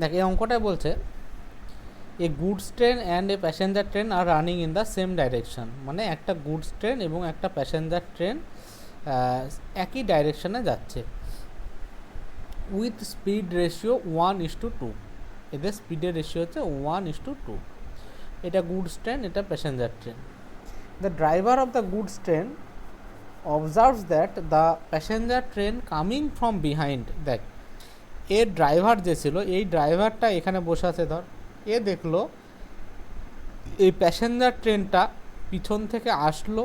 দেখ এই অঙ্কটায় বলছে a goods train and a passenger train are running in the same direction, মানে একটা গুডস ট্রেন এবং একটা প্যাসেঞ্জার ট্রেন একই ডাইরেকশনে যাচ্ছে উইথ স্পিড রেশিও 1:2। এদের স্পিডের রেশিও হচ্ছে 1:2। এটা গুডস ট্রেন, এটা passenger train. The driver of the goods train observes that the passenger train coming from behind. দেখ এর ড্রাইভার যে ছিল, এই ড্রাইভারটা এখানে বসে আছে, ধর এ দেখলো এই প্যাসেঞ্জার ট্রেনটা পিছন থেকে আসলো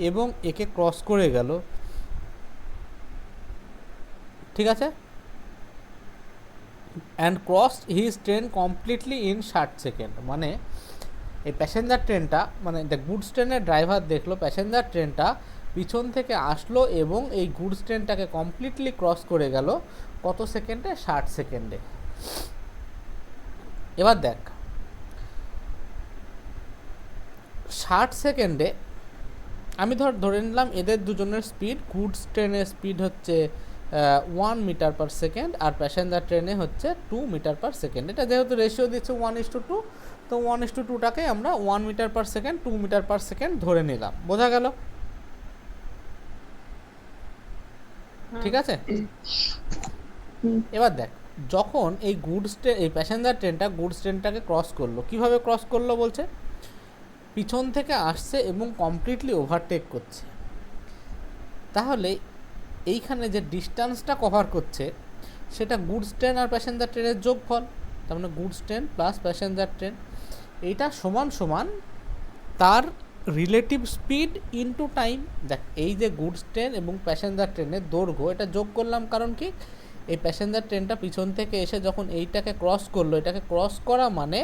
এবং একে ক্রস করে গেল, ঠিক আছে, and cross his train completely in 60 second. মানে এই প্যাসেঞ্জার ট্রেনটা, মানে দ্য গুডস ট্রেনের ড্রাইভার দেখলো প্যাসেঞ্জার ট্রেনটা পিছন থেকে আসলো এবং এই গুডস ট্রেনটাকে কমপ্লিটলি ক্রস করে গেল কত সেকেন্ডে? 60 সেকেন্ডে। এবার দেখ 60 সেকেন্ডে আমি ধরে নিলাম এদের দুজনের স্পিড, গুডস ট্রেনের স্পিড হচ্ছে 1 মিটার পার সেকেন্ড আর প্যাসেঞ্জার ট্রেনে হচ্ছে 2 মিটার পার সেকেন্ড। এটা যেহেতু রেশিও দিচ্ছে 1:2, তো 1:2টাকে আমরা 1 metre per second 2 metre per second ধরে নিলাম। বোঝা গেল? ঠিক আছে। এবার দেখ যখন এই এই প্যাসেঞ্জার ট্রেনটা গুডস ট্রেনটাকে ক্রস করলো, কিভাবে ক্রস করলো বলছে? পিছন থেকে আসছে এবং কমপ্লিটলি ওভারটেক করছে। তাহলে এইখানে যে ডিস্টেন্সটা কভার করছে সেটা গুডস ট্রেন আর প্যাসেঞ্জার ট্রেনের যোগফল, তার মানে goods train plus passenger train, এইটা সমান সমান তার রিলেটিভ স্পিড ইনটু টাইম। দেখ এই যে গুডস ট্রেন এবং প্যাসেঞ্জার ট্রেনের দৈর্ঘ্য এটা যোগ করলাম, কারণ কি এই প্যাসেঞ্জার ট্রেনটা পিছন থেকে এসে যখন এইটাকে ক্রস করলো, এটাকে ক্রস করা মানে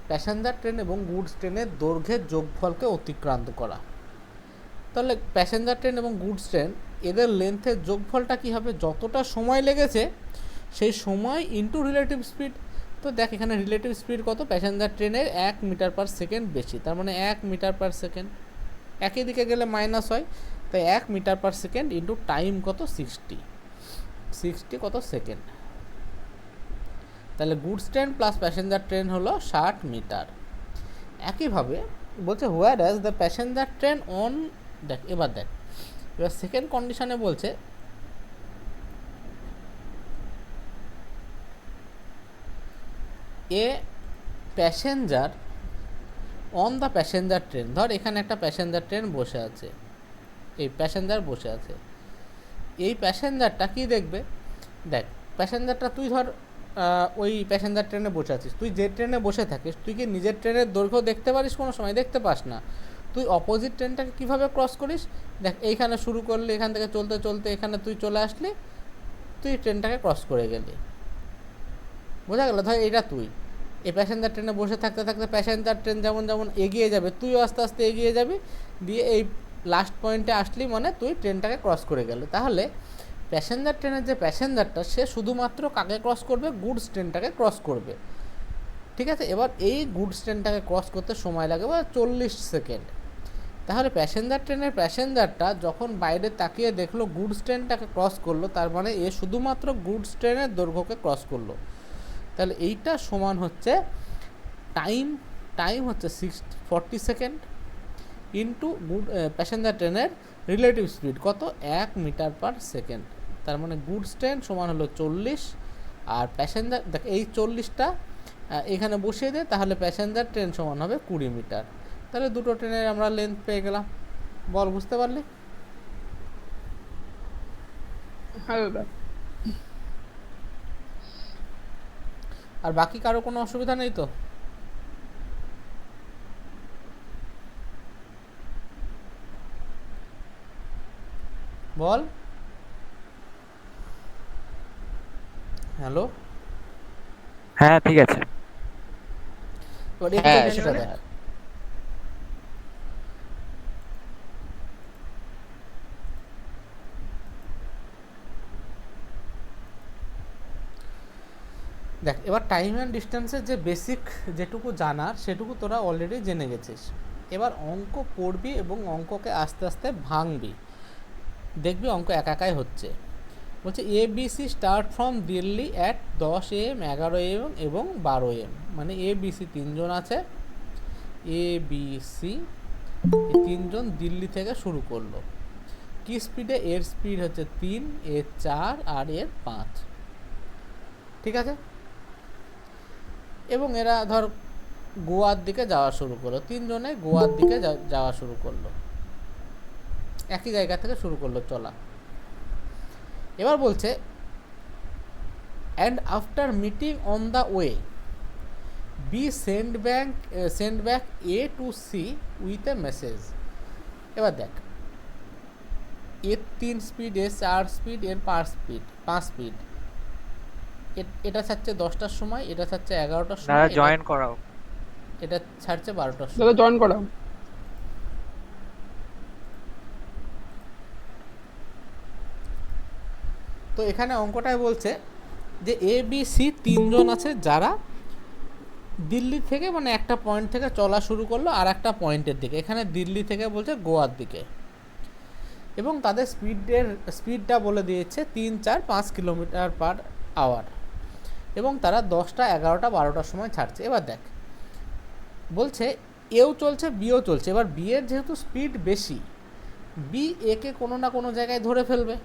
প্যাসেঞ্জার ট্রেন এবং গুডস ট্রেনের দৈর্ঘ্যের যোগফলকে অতিক্রান্ত করা। তাহলে প্যাসেঞ্জার ট্রেন এবং গুডস ট্রেন এদের লেন্থের যোগফলটা কী হবে? যতটা সময় লেগেছে সেই সময় ইনটু রিলেটিভ স্পিড। তো দেখ এখানে রিলেটিভ স্পিড কত? প্যাসেঞ্জার ট্রেনের 1 মিটার পার সেকেন্ড বেশি, তার মানে 1 মিটার পার সেকেন্ড, একই দিকে গেলে মাইনাস হয়, তাই 1 metre per second into time কত? 60 কত সেকেন্ড। তাহলে goods train plus passenger train হলো 60 মিটার। একইভাবে বলছে whereas the passenger train on, দেখ এবার সেকেন্ড কন্ডিশনে বলছে a passenger on the passenger train. ধর এখানে একটা প্যাসেঞ্জার ট্রেন বসে আছে, এই প্যাসেঞ্জার বসে আছে, এই প্যাসেঞ্জারটা কি দেখবে? দেখ প্যাসেঞ্জারটা তুই ধর ওই প্যাসেঞ্জার ট্রেনে বসে আছিস, তুই যে ট্রেনে বসে থাকিস তুই কি নিজের ট্রেনের দৈর্ঘ্য দেখতে পারিস? কোনো সময় দেখতে পাস না। তুই অপোজিট ট্রেনটাকে কীভাবে ক্রস করিস? দেখ এইখানে শুরু করলি, এখান থেকে চলতে চলতে এখানে তুই চলে আসলি, তুই ট্রেনটাকে ক্রস করে গেলি। বোঝা গেল? ধর এইটা তুই এই প্যাসেঞ্জার ট্রেনে বসে থাকতে থাকতে প্যাসেঞ্জার ট্রেন যেমন যেমন এগিয়ে যাবে তুইও আস্তে আস্তে এগিয়ে যাবি, দিয়ে এই লাস্ট পয়েন্টে আসলি মানে তুই ট্রেনটাকে ক্রস করে গেলি। তাহলে প্যাসেঞ্জার ট্রেনের যে প্যাসেঞ্জারটা সে শুধুমাত্র কাকে ক্রস করবে? গুডস ট্রেনটাকে ক্রস করবে, ঠিক আছে। এবার এই গুডস ট্রেনটাকে ক্রস করতে সময় লাগে 40 সেকেন্ড। তাহলে প্যাসেঞ্জার ট্রেনের প্যাসেঞ্জারটা যখন বাইরে তাকিয়ে দেখলো গুডস ট্রেনটাকে ক্রস করলো, তার মানে এ শুধুমাত্র গুডস ট্রেনের দৈর্ঘ্যকে ক্রস করলো। তাহলে এইটা সমান হচ্ছে টাইম হচ্ছে 40 সেকেন্ড ইন্টু প্যাসেঞ্জার ট্রেনের রিলেটিভ স্পিড কত? 1 মিটার পার সেকেন্ড। তার মানে গুডস ট্রেন সমান হলো 40 আর প্যাসেঞ্জার, দেখ এই 40টা এখানে বসিয়ে দে, তাহলে প্যাসেঞ্জার ট্রেন সমান হবে 20 মিটার। তাহলে দুটো ট্রেনের আমরা লেন্থ পেয়ে গেলাম। বল বুঝতে পারলি? হ্যাঁ দাদা। আর বাকি কারো কোনো অসুবিধা নেই তো? বল। হ্যালো, হ্যাঁ ঠিক আছে। এবার হ্যাঁ সেটা দেখ। দেখ এবার টাইম অ্যান্ড ডিস্টেন্সের যে বেসিক যেটুকু জানার সেটুকু তোরা অলরেডি জেনে গেছিস। এবার অঙ্ক পড়বি এবং অঙ্ককে আস্তে আস্তে ভাঙবি, দেখবি অঙ্ক একাই হচ্ছে। বলছে A B C start from Delhi at 10 AM 11 AM এবং 12 AM, মানে এ বি সি তিনজন আছে, এ বি সি তিনজন দিল্লি থেকে শুরু করলো। কি স্পিডে? এর স্পিড হচ্ছে 3, এর 4 আর এর 5, ঠিক আছে। এবং এরা ধর গোয়ার দিকে যাওয়া শুরু করলো, তিনজনে গোয়ার দিকে যাওয়া শুরু করলো, একই জায়গা থেকে শুরু করলো চলা। এবার বলছে and after meeting on the way B send back A to C with a message. এবার দেখ, এর 3 স্পিড, এর 4 স্পিড, এর 5 স্পিড। এটা ছাড়ছে 10টার সময়, এটা ছাড়ছে 11টার সময়, দাদা জয়েন করাও। এটা ছাড়ছে 12টার সময়। দাদা জয়েন করা। তো এখানে অঙ্কটায় বলছে যে এ বি সি তিনজন আছে যারা দিল্লি থেকে, মানে একটা পয়েন্ট থেকে চলা শুরু করলো আর একটা পয়েন্টের দিকে, এখানে দিল্লি থেকে বলছে গোয়ার দিকে, এবং তাদের স্পিডটা বলে দিয়েছে 3, 4, 5 কিলোমিটার পার আওয়ার, এবং তারা 10টা, 11টা, 12টার সময় ছাড়ছে। এবার দেখ, বলছে এও চলছে, বিও চলছে। এবার বি এর যেহেতু স্পিড বেশি, বি একে কোনো না কোনো জায়গায় ধরে ফেলবে,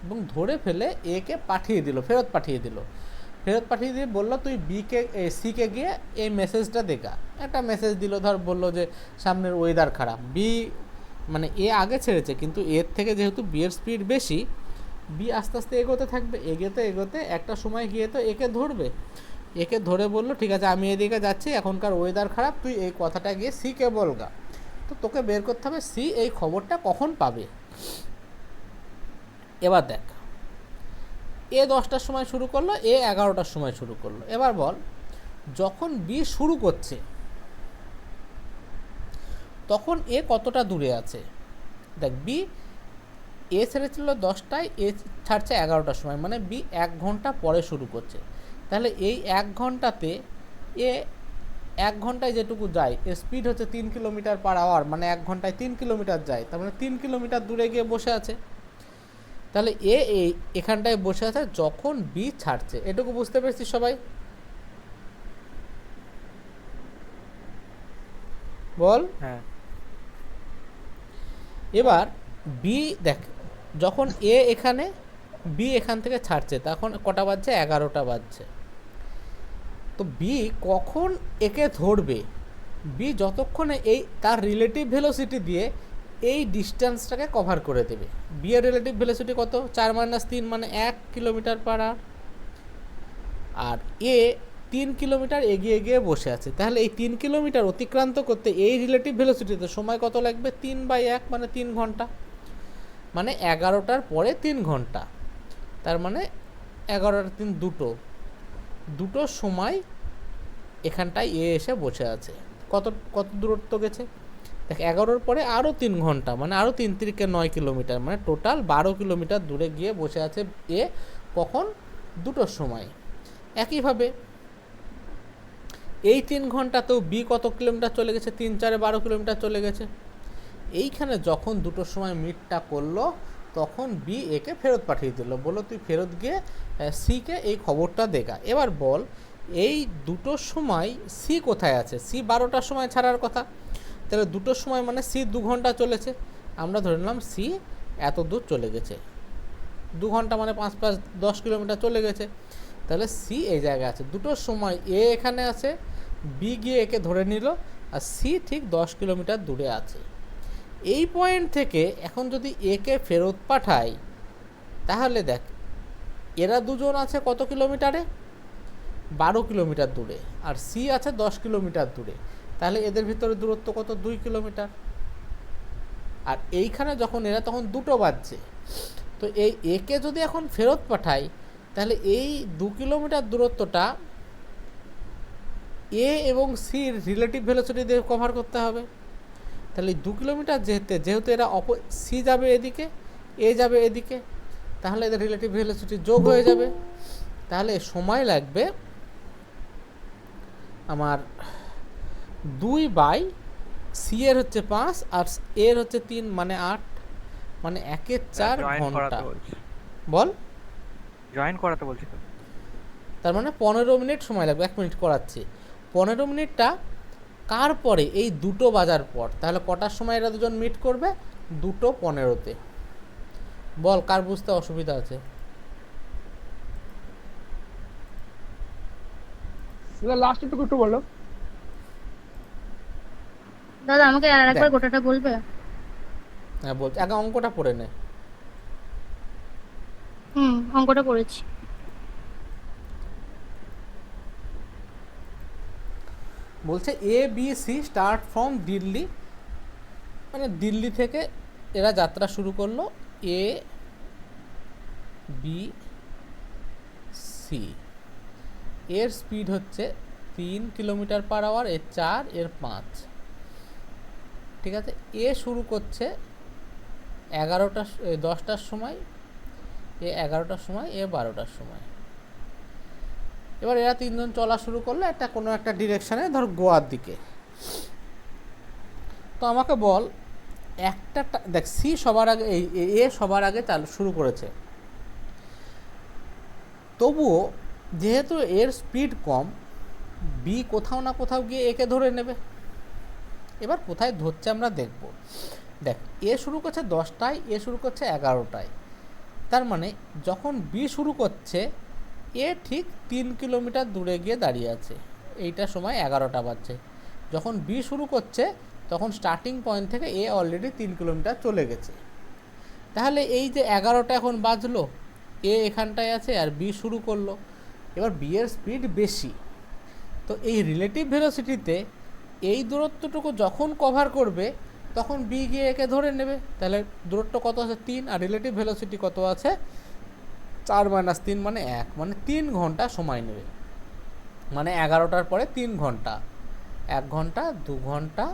এবং ধরে ফেলে একে পাঠিয়ে দিল, ফেরত পাঠিয়ে দিয়ে বললো তুই সিকে গিয়ে এই মেসেজটা দেখা। একটা মেসেজ দিল, ধর বললো যে সামনের ওয়েদার খারাপ। বি মানে এ আগে ছেড়েছে, কিন্তু এর থেকে যেহেতু বি এর স্পিড বেশি, বি আস্তে আস্তে এগোতে থাকবে, এগোতে একটা সময় গিয়ে তো একে ধরবে। একে ধরে বললো ঠিক আছে আমি এদিকে যাচ্ছি, এখনকার ওয়েদার খারাপ, তুই এই কথাটা গিয়ে সিকে বলগা। তো তোকে বের করতে হবে সি এই খবরটা কখন পাবে। এবার দেখ, এ 10টার সময় শুরু করলো, এ 11টার সময় শুরু করলো। এবার বল, যখন বি শুরু করছে তখন এ কতটা দূরে আছে? দেখ, বি এ ছেড়েছিল 10টায়, এ ছাড়ছে 11টার সময়, মানে বি 1 ঘন্টা পরে শুরু করছে। তাহলে এই 1 ঘন্টাতে এ 1 ঘন্টায় যেটুকু যায়, এর স্পিড হচ্ছে 3 কিলোমিটার পার আওয়ার, মানে 1 ঘন্টায় 3 কিলোমিটার যায়, তার মানে 3 কিলোমিটার দূরে গিয়ে বসে আছে। তাহলে এ এখানটায় বসে আছে যখন বি ছাড়ছে। এটুকু বুঝতে পেরেছি সবাই? বল। হ্যাঁ, এবার বি দেখ, যখন এ এখানে, বি এখান থেকে ছাড়ছে, তখন কটা বাজছে? 11টা বাজছে। তো বি কখন একে ধরবে? বি যতক্ষণে এই তার রিলেটিভ ভেলোসিটি দিয়ে এই ডিস্টেন্সটাকে কভার করে দেবে। বি এর রিলেটিভ ভেলোসিটি কত? 4 - 3 মানে 1 কিলোমিটার পার আওয়ার। আর এ 3 কিলোমিটার এগিয়ে বসে আছে। তাহলে এই 3 কিলোমিটার অতিক্রান্ত করতে এই রিলেটিভ ভেলোসিটিতে সময় কত লাগবে? 3/1 মানে 3 ঘন্টা, মানে 11টার পরে 3 ঘন্টা, তার মানে 11 আর 3 দুটো সময় এখানটায় এ এসে বসে আছে। কত দূরত্ব গেছে দেখ, 11-র পরে আরও 3 ঘন্টা, মানে আরও 3 × 9 কিলোমিটার, মানে টোটাল 12 কিলোমিটার দূরে গিয়ে বসে আছে এ। কখন? 2টোর সময়। একইভাবে এই 3 ঘন্টাতেও বি কত কিলোমিটার চলে গেছে? 3, 4, 12 কিলোমিটার চলে গেছে। এইখানে যখন 2টোর সময় মিটটা করলো, তখন বি একে ফেরত পাঠিয়ে দিল, বললো তুই ফেরত গিয়ে সিকে এই খবরটা দেখা। এবার বল, এই 2টোর সময় সি কোথায় আছে? সি 12টার সময় ছাড়ার কথা, তাহলে 2টোর সময় মানে সি 2 ঘন্টা চলেছে। আমরা ধরে নিলাম সি এত দূর চলে গেছে, 2 ঘন্টা মানে 5 + 10 কিলোমিটার চলে গেছে। তাহলে সি এই জায়গায় আছে। 2টোর সময় এ এখানে আছে, বি গিয়ে একে ধরে নিল, আর সি ঠিক 10 কিলোমিটার দূরে আছে। এই পয়েন্ট থেকে এখন যদি একে ফেরত পাঠাই, তাহলে দেখ এরা দুজন আছে কত কিলোমিটারে? 12 কিলোমিটার দূরে, আর সি আছে 10 কিলোমিটার দূরে। তাহলে এদের ভিতরে দূরত্ব কত? 2 কিলোমিটার। আর এইখানে যখন এরা, তখন 2টো বাজছে। তো এই একে যদি এখন ফেরত পাঠাই, তাহলে এই 2 কিলোমিটার দূরত্বটা এ এবং সির রিলেটিভ ভেলোসিটি দিয়ে কভার করতে হবে। তাহলে 2 কিলোমিটার যেহেতু এরা সি যাবে এদিকে, এ যাবে এদিকে, তাহলে এদের রিলেটিভ ভেলোসিটি যোগ হয়ে যাবে। তাহলে সময় লাগবে আমার 2 সি এর হচ্ছে 5 আর এর হচ্ছে 3, মানে 8, মানে 1-4 ঘন্টা। বল। জয়েন করাতে বলছি তো। তার মানে 15 মিনিট সময় লাগবে, 1 মিনিট করাচ্ছি। 15 মিনিটটা কার পরে? এই 2টো বাজার পর। তাহলে কটার সময় এরা দুজন মিট করবে? 2:15-তে। বল কার বুঝতে অসুবিধা আছে? দাদা লাস্ট একটু একটু বলো। দাদা আমাকে আর একবার দেখ। গোটাটা বলবে? হ্যাঁ বলছি, আগে অঙ্কটা পড়ে নে। অঙ্কটা করেছি। বলছে ABC স্টার্ট ফ্রম দিল্লি, মানে দিল্লি থেকে এরা যাত্রা শুরু করলো। ABC এর স্পিড হচ্ছে 3 কিলোমিটার/আওয়ার, এর 4, এর 5। ঠিক আছে, এ শুরু করছে 10টার সময়, এ 11টার সময়, এ 12টার সময়। এবার এরা তিনজন চলা শুরু করলো একটা কোনো একটা ডিরেকশানে, ধর গোয়ার দিকে। তো আমাকে বল একটা দেখ, সি সবার আগে, এ সবার আগে শুরু করেছে, তবুও যেহেতু এর স্পিড কম, বি কোথাও না কোথাও গিয়ে একে ধরে নেবে। এবার কোথায় ধরছে আমরা দেখব। দেখ, এ শুরু করছে 10টায়, এ শুরু করছে 11টায়। তার মানে যখন বি শুরু করছে, এ ঠিক 3 কিলোমিটার দূরে গিয়ে দাঁড়িয়ে আছে। এইটার সময় 11টা বাজছে। যখন বি শুরু করছে, তখন স্টার্টিং পয়েন্ট থেকে এ অলরেডি 3 কিলোমিটার চলে গেছে। তাহলে এই যে 11টা এখন বাজলো, এ এখানটায় আছে আর বি শুরু করলো। এবার বি এর স্পিড বেশি, তো এই রিলেটিভ ভেলোসিটিতে এই দূরত্বটুকু যখন কভার করবে, তখন বি গিয়ে একে ধরে নেবে। তাহলে দূরত্ব কত আছে? 3, আর রিলেটিভ ভেলোসিটি কত আছে? 4 - 3 মানে 1, মানে 3 ঘন্টা সময় নেবে। মানে 11টার পরে 3 ঘন্টা, 1 ঘন্টা, 2 ঘন্টা,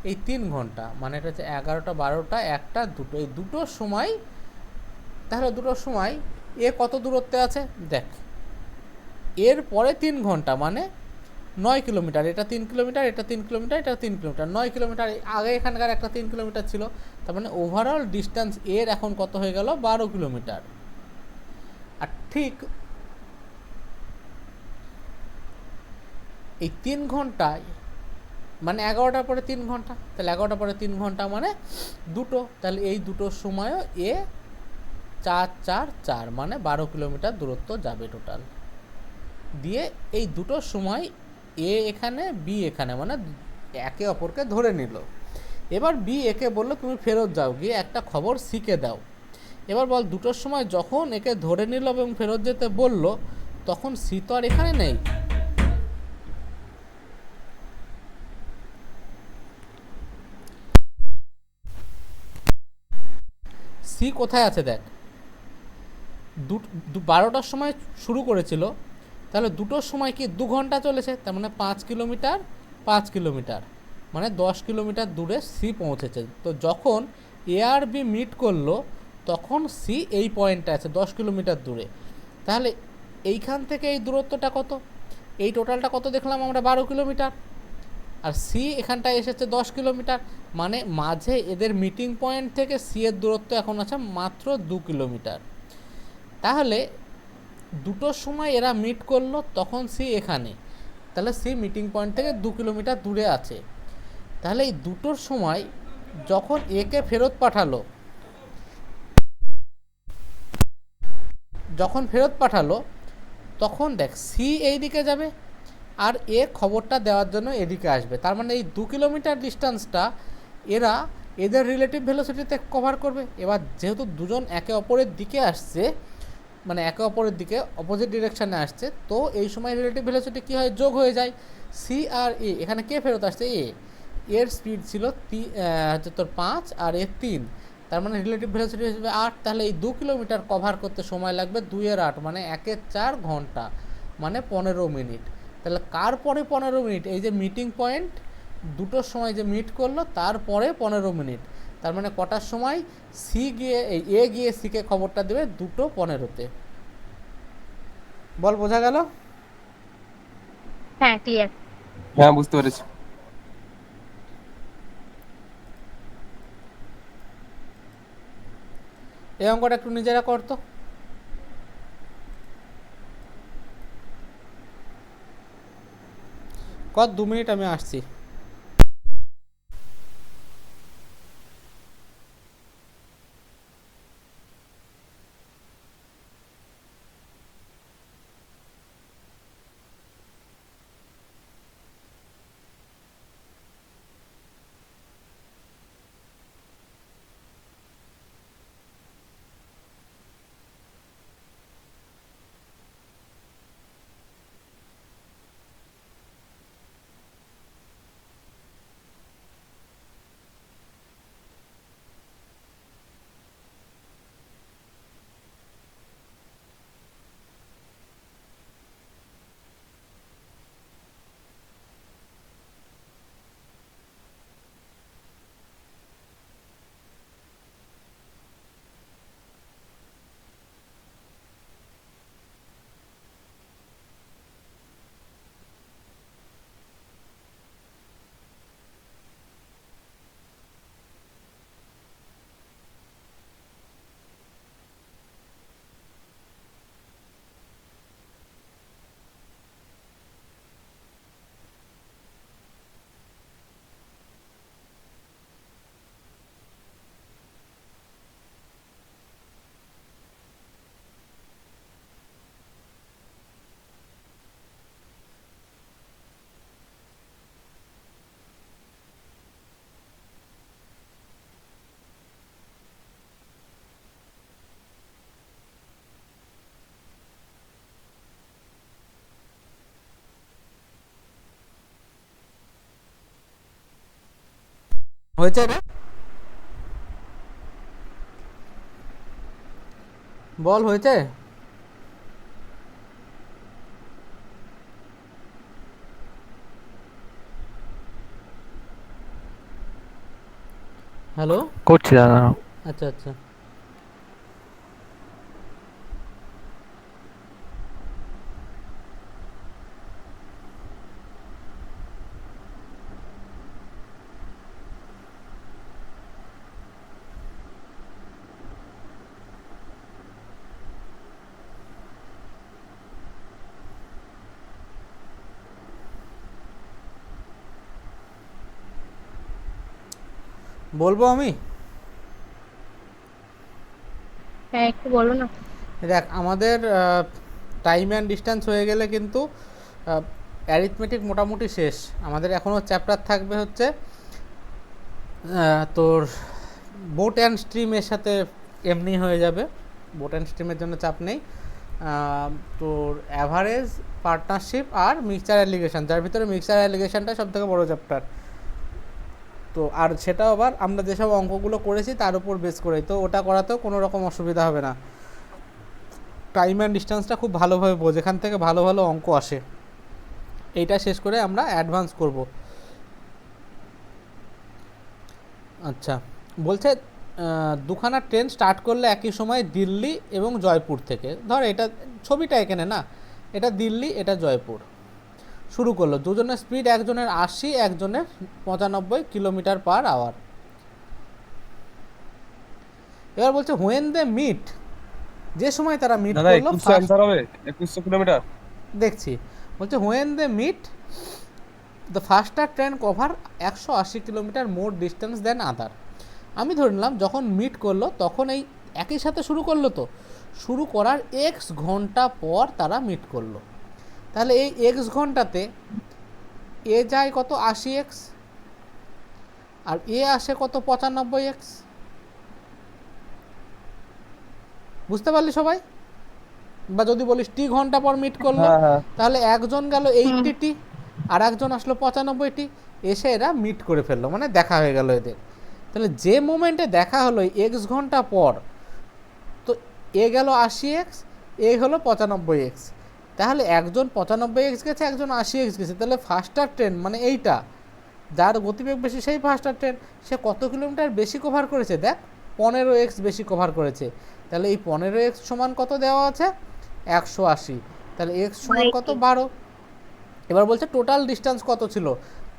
এই 3 ঘন্টা, মানে এটা হচ্ছে 11টা, 12টা, 1টা, 2টো, এই দুটোর সময়। তাহলে দুটোর সময় এ কত দূরত্বে আছে দেখ, এর পরে 3 ঘন্টা মানে 9 কিলোমিটার। এটা 3 কিলোমিটার, এটা 3 কিলোমিটার, এটা 3 কিলোমিটার, 9 কিলোমিটার। আগে এখানকার একটা 3 কিলোমিটার ছিল, তার মানে ওভারঅল ডিস্টেন্স এর এখন কত হয়ে গেল? 12 কিলোমিটার। আর ঠিক এই 3 ঘন্টায়, মানে 11টার পরে 3 ঘন্টা, তাহলে 11টার পরে 3 ঘন্টা মানে 2টো। তাহলে এই দুটোর সময়ও এ 4, 4, 4, মানে 12 কিলোমিটার দূরত্ব যাবে টোটাল। দিয়ে এই দুটোর সময় এ এখানে, বি এখানে, মানে একে অপরকে ধরে নিল। এবার বি একে বললো তুমি ফেরত যাও, গিয়ে একটা খবর সিকে দাও। এবার বল, দুটোর সময় যখন একে ধরে নিল এবং ফেরত যেতে বলল, তখন সি তো আর এখানে নেই। সি কোথায় আছে দেখ, 12টার সময় শুরু করেছিল, তাহলে দুটোর সময় কি 2 ঘন্টা চলেছে, তার মানে 5 কিলোমিটার, 5 কিলোমিটার, মানে 10 কিলোমিটার দূরে সি পৌঁছেছে। তো যখন এ আর বি মিট করলো, তখন সি এই পয়েন্টটা আছে 10 কিলোমিটার দূরে। তাহলে এইখান থেকে এই দূরত্বটা কত? এই টোটালটা কত দেখলাম আমরা? 12 কিলোমিটার। আর সি এখানটায় এসেছে 10 কিলোমিটার, মানে মাঝে এদের মিটিং পয়েন্ট থেকে সি এর দূরত্ব এখন আছে মাত্র 2 কিলোমিটার। তাহলে দুটোর সময় এরা মিট করলো, তখন সি এখানে, তাহলে সি মিটিং পয়েন্ট থেকে 2 কিলোমিটার দূরে আছে। তাহলে এই দুটোর সময় যখন একে ফেরত পাঠালো, তখন দেখ সি এই দিকে যাবে আর এ খবরটা দেওয়ার জন্য এদিকে আসবে। তার মানে এই 2 কিলোমিটার ডিস্টেন্সটা এরা এদের রিলেটিভ ভেলোসিটিতে কভার করবে। এবার যেহেতু দুজন একে অপরের দিকে আসছে, মানে একে অপরের দিকে অপোজিট ডিরেকশানে আসছে, তো এই সময় রিলেটিভ ভেলোসিটি কী হয়? যোগ হয়ে যায়। সি আর এ, এখানে কে ফেরত আসছে? এর স্পিড ছিল হচ্ছে তোর 5 আর এর 3, তার মানে রিলেটিভ ভেলোসিটি হিসেবে 8। তাহলে এই 2 কিলোমিটার কভার করতে সময় লাগবে 2 এর 8, মানে 1 এর 4 ঘন্টা, মানে 15 মিনিট। তাহলে কার পরে 15 মিনিট? এই যে মিটিং পয়েন্ট, দুটোর সময় যে মিট করলো তারপরে 15 মিনিট। তার মানে কটার সময় সি গিয়ে, এই এ গিয়ে সিকে খবরটা দেবে? 2:15-তে। বল বোঝা গেল? হ্যাঁ, ক্লিয়ার। হ্যাঁ বুঝতে পেরেছি। এই অঙ্কটা একটু নিজেরা করতো। কত 2 মিনিট, আমি আসছি। হয়েছে রে, বল হয়েছে। হ্যালো। করছি দাদা। আচ্ছা আচ্ছা। বলবো আমি। হ্যাঁ একটু বলো না। দেখ, আমাদের টাইম অ্যান্ড ডিস্টেন্স হয়ে গেলে কিন্তু অ্যারিথমেটিক মোটামুটি শেষ। আমাদের এখনও চ্যাপ্টার থাকবে হচ্ছে তোর বোট অ্যান্ড স্ট্রিমের সাথে, এমনি হয়ে যাবে, বোট অ্যান্ড স্ট্রিমের জন্য চাপ নেই। তোর অ্যাভারেজ, পার্টনারশিপ আর মিক্সচার অ্যালিগেশন, যার ভিতরে মিক্সচার অ্যালিগেশনটা সব থেকে বড়ো চ্যাপ্টার। তো আর সেটাও আবার আমরা যেসব অঙ্কগুলো করেছি তার উপর বেস করে, তো ওটা করাতেও কোনো রকম অসুবিধা হবে না। টাইম অ্যান্ড ডিস্টেন্সটা খুব ভালোভাবে বোঝ, এখান থেকে ভালো ভালো অঙ্ক আসে। এইটা শেষ করে আমরা অ্যাডভান্স করব। আচ্ছা, বলছে দুখানা ট্রেন স্টার্ট করলে একই সময় দিল্লি এবং জয়পুর থেকে। ধর এটা ছবিটা এখানে না, এটা দিল্লি, এটা জয়পুর। শুরু করলো, দুজনের স্পিড একজনের 80, একজনের 95 কিলোমিটার পার আওয়ার। এবার বলছে হোয়েন দে মিট, যে সময় তারা মিট দাদা করলো 2100 অ্যান্সার হবে, 2100 কিলোমিটার। দেখছি। বলছে when they meet the faster train cover 180 kilometre more distance than other. আমি ধরে নিলাম যখন মিট করলো তখন এই একই সাথে শুরু করলো, তো শুরু করার এক্স ঘন্টা পর তারা মিট করলো। তাহলে এই এক্স ঘন্টাতে এ যায় কত 80x, আর এ আসে কত 95x। বুঝতে পারলি সবাই? বা যদি বলিস টি ঘন্টা পর মিট করলো, হ্যাঁ হ্যাঁ। তাহলে একজন গেল 80t আর একজন আসলো 95t, এসে এরা মিট করে ফেললো, মানে দেখা হয়ে গেল এদের। তাহলে যে মোমেন্টে দেখা হলো এক্স ঘন্টা পর, তো এ গেল 80x, এ হলো 95x। তাহলে একজন 95x গেছে, একজন 80x গেছে। তাহলে ফাস্টার ট্রেন মানে এইটা, যার গতিবেগ বেশি সেই ফাস্টার ট্রেন, সে কত কিলোমিটার বেশি কভার করেছে? দেখ, 15x বেশি কভার করেছে। তাহলে এই 15x সমান কত দেওয়া আছে? 180। তাহলে এক্স সমান কত? 12। এবার বলছে টোটাল ডিস্টেন্স কত ছিল,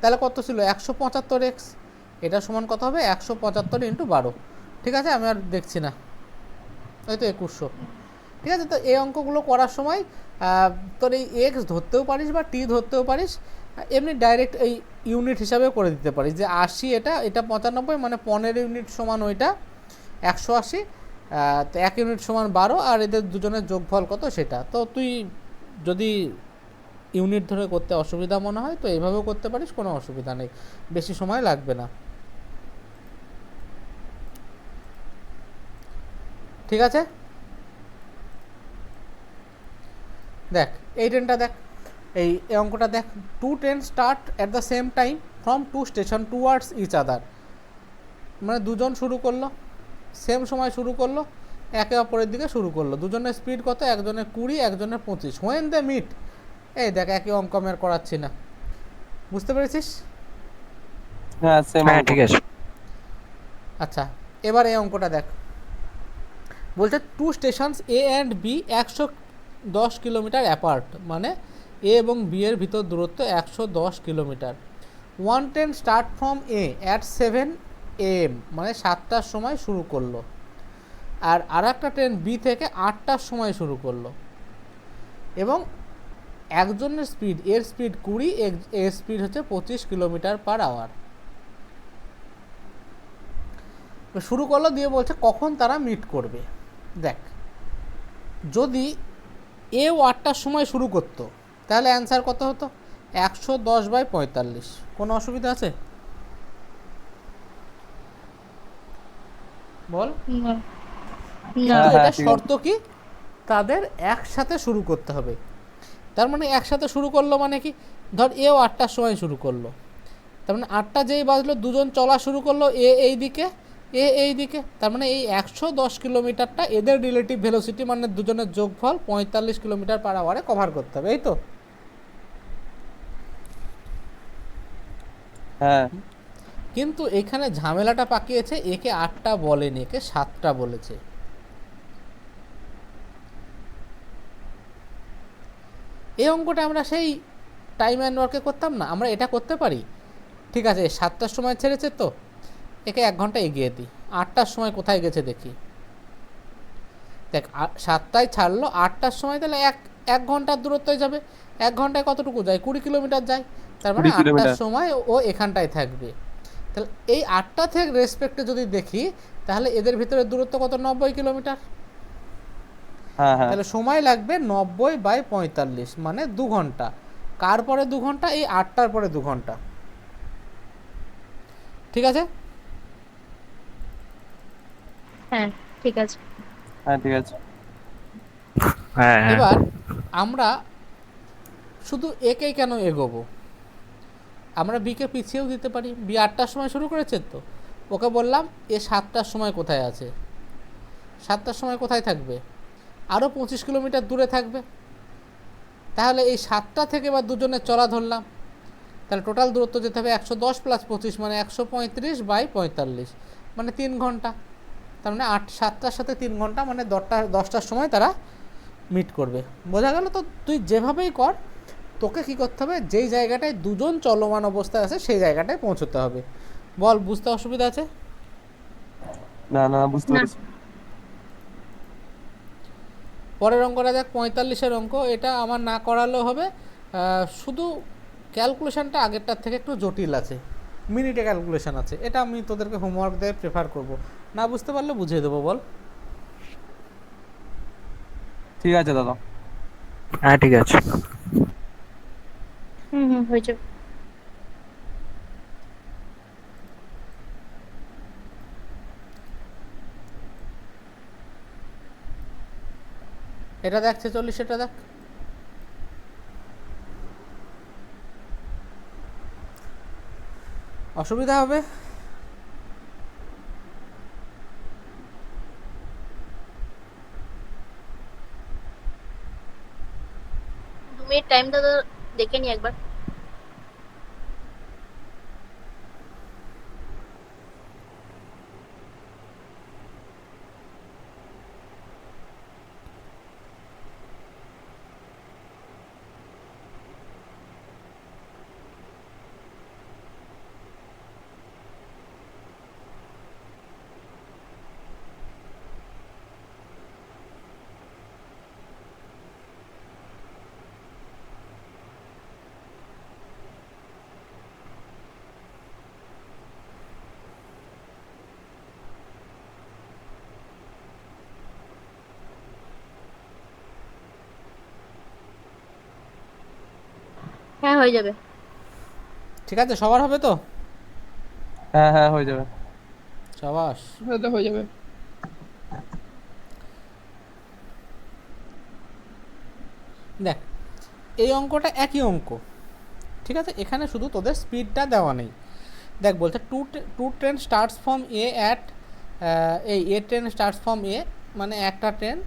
তাহলে কত ছিল? 175x। এটা সমান কত হবে? 175 ইন্টু 12। ঠিক আছে, আমি আর দেখছি না, হয়তো 2100। ঠিক আছে, তো এই অঙ্কগুলো করার সময় তোর এই এক্স ধরতেও পারিস বা টি ধরতেও পারিস, এমনি ডাইরেক্ট এই ইউনিট হিসাবে করে দিতে পারিস যে 80, এটা এটা 95, মানে 15 ইউনিট সমান ওইটা 180, তো 1 ইউনিট সমান 12, আর এদের দুজনের যোগফল কত সেটা। তো তুই যদি ইউনিট ধরে করতে অসুবিধা মনে হয় তো এইভাবেও করতে পারিস, কোনো অসুবিধা নেই, বেশি সময় লাগবে না। ঠিক আছে, দেখ এই ট্রেনটা দেখ, এই অঙ্কটা দেখ, 2 train start at the same time from 2 station towards each other, মানে দুজন শুরু করলো, সেম সময় শুরু করলো, একে অপরের দিকে শুরু করলো, দুজনের স্পিড কত, একজনের 20, একজনের 25, হোয়েন দে মিট, এই দেখ একই অঙ্ক আমি আর করাচ্ছি না, বুঝতে পেরেছিস? হ্যাঁ সেম হ্যাঁ ঠিক আছে। আচ্ছা, এবার এই অঙ্কটা দেখ, বলছে 2 stations A and B 110 kilometre apart, মানে এ এবং বি এর ভিতর দূরত্ব 110 kilometre. 1 train start from A at 7 AM, মানে 7টার সময় শুরু করলো, আর একটা ট্রেন বি থেকে 8টার সময় শুরু করলো, এবং একজনের স্পিড, এর স্পিড 20, এর স্পিড হচ্ছে 25 কিলোমিটার পার আওয়ার। শুরু করলো দিয়ে বলছে কখন তারা মিট করবে। দেখ, যদি এও 8টার সময় শুরু করতো তাহলে অ্যান্সার কত হতো, 110/45, কোনো অসুবিধা আছে বল? না, কিন্তু না, হ্যাঁ, এটা ঠিক আছে। শর্ত কি, তাদের একসাথে শুরু করতে হবে। তার মানে একসাথে শুরু করলো মানে কি, ধর এও 8টার সময় শুরু করলো, তার মানে 8টা যেই বাজলো দুজন চলা শুরু করলো, এই দিকে, এই দিকে, তার মানে এই 110 কিলোমিটারটা এদের রিলেটিভ ভেলোসিটি, মানে দুজনের যোগফল 45 কিলোমিটার পার আওয়ারে কভার করতে হবে, এই তো। হ্যাঁ কিন্তু এখানে ঝামেলাটা পাকিয়েছে, একে 8টা বলেনি, একে 7টা বলেছে। এই অঙ্কটা আমরা সেই টাইম অ্যান্ড ওয়ার্কে করতাম না, আমরা এটা করতে পারি। ঠিক আছে, 7টার সময় ছেড়েছে তো একে 1 ঘন্টা এগিয়ে দিই, 8টার সময় কোথায় গেছে দেখি। দেখ 7টায় ছাড়লো, 8টার সময় তাহলে এক ঘন্টার দূরত্বই যাবে, 1 ঘন্টায় কতটুকু যায়, 20 কিলোমিটার যায়, তার মানে 20 8টার কিলোমিটার। সময় ও এখানটায় থাকবে। তাহলে এই 8টা থেকে রেসপেক্টে যদি দেখি তাহলে এদের ভিতরে দূরত্ব কত, 90 কিলোমিটার। হ্যাঁ হ্যাঁ তাহলে সময় লাগবে 90/45, মানে 2 ঘন্টা। কার পরে 2 ঘন্টা, এই 8টার পরে 2 ঘন্টা। ঠিক আছে, হ্যাঁ ঠিক আছে। হ্যাঁ ঠিক আছে। হ্যাঁ হ্যাঁ এবার আমরা শুধু একেই কেন এগোবো, আমরা বিকে পিছিয়েও দিতে পারি। বি 8টার সময় শুরু করেছে তো, ওকে বললাম এ 7টার সময় কোথায় আছে, 7টার সময় কোথায় থাকবে, আরও 25 কিলোমিটার দূরে থাকবে। তাহলে এই 7টা থেকে এবার দুজনের চলা ধরলাম, তাহলে টোটাল দূরত্ব যেতে হবে 110 + 25, মানে 135/45, মানে 3 ঘন্টা। তার মানে 7টার সাথে 3 ঘন্টা, মানে 10টার সময় তারা মিট করবে। বোঝা গেল তো? তুই যেভাবেই কর, তোকে কী করতে হবে, যেই জায়গাটায় দুজন চলমান অবস্থায় আছে সেই জায়গাটায় পৌঁছতে হবে। বল, বুঝতে অসুবিধা আছে? না না বুঝতে না। পেরেছি। পরের অঙ্কটা দেখ, 45-এর অঙ্ক, এটা আমার না করালেও হবে, শুধু ক্যালকুলেশনটা আগেরটার থেকে একটু জটিল আছে, মিনিটে ক্যালকুলেশন আছে, এটা আমি তোদেরকে হোমওয়ার্ক দিয়ে প্রেফার করব, না বুঝতে পারলে বুঝিয়ে দেবো। বল। ঠিক আছে দাদা। হ্যাঁ ঠিক আছে। হুম, হয়ে যাবে। এটা দেখ 46, এটা দেখ, অসুবিধা হবে? 2 মিনিট টাইম দাদা, দেখে নি একবার। হয়ে যাবে। ঠিক আছে, সবার হবে তো? হ্যাঁ হ্যাঁ হয়ে যাবে। সাবাস। হয়ে যাবে। দেখ, এই অঙ্কটা একই অঙ্ক, ঠিক আছে, এখানে শুধু তোদের স্পিডটা দেওয়া নেই। দেখ বলছে two train starts from A at, এই a train starts from A, মানে একটা ট্রেন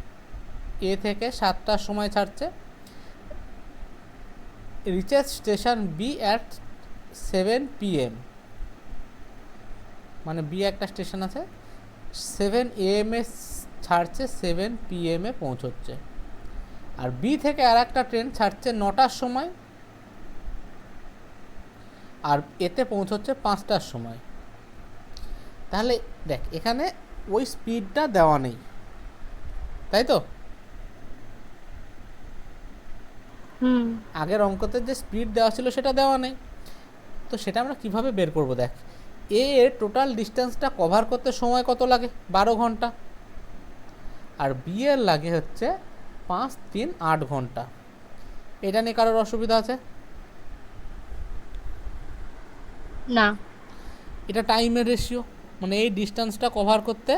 এ থেকে 7টার সময় ছাড়ছে, reaches station B at 7 PM, মানে বি একটা স্টেশন আছে, 7 AM এ ছাড়ছে, 7 PM এ পৌঁছচ্ছে। আর বি থেকে আর একটা ট্রেন ছাড়ছে 9টার সময়, আর এতে পৌঁছচ্ছে 5টার সময়। তাহলে দেখ এখানে ওই স্পিডটা দেওয়া নেই, তাই তো? হুম আগের অঙ্কতে যে স্পিড দেওয়া ছিল সেটা দেওয়া নেই, তো সেটা আমরা কিভাবে বের করব? দেখ, এ এর টোটাল ডিস্টেন্সটা কভার করতে সময় কত লাগে? 12 ঘন্টা। আর বি এর লাগে হচ্ছে 5 3 8 ঘন্টা। এটা নিয়ে কারোর অসুবিধা আছে? না। এটা টাইমের রেশিও, মানে এই ডিস্টেন্সটা কভার করতে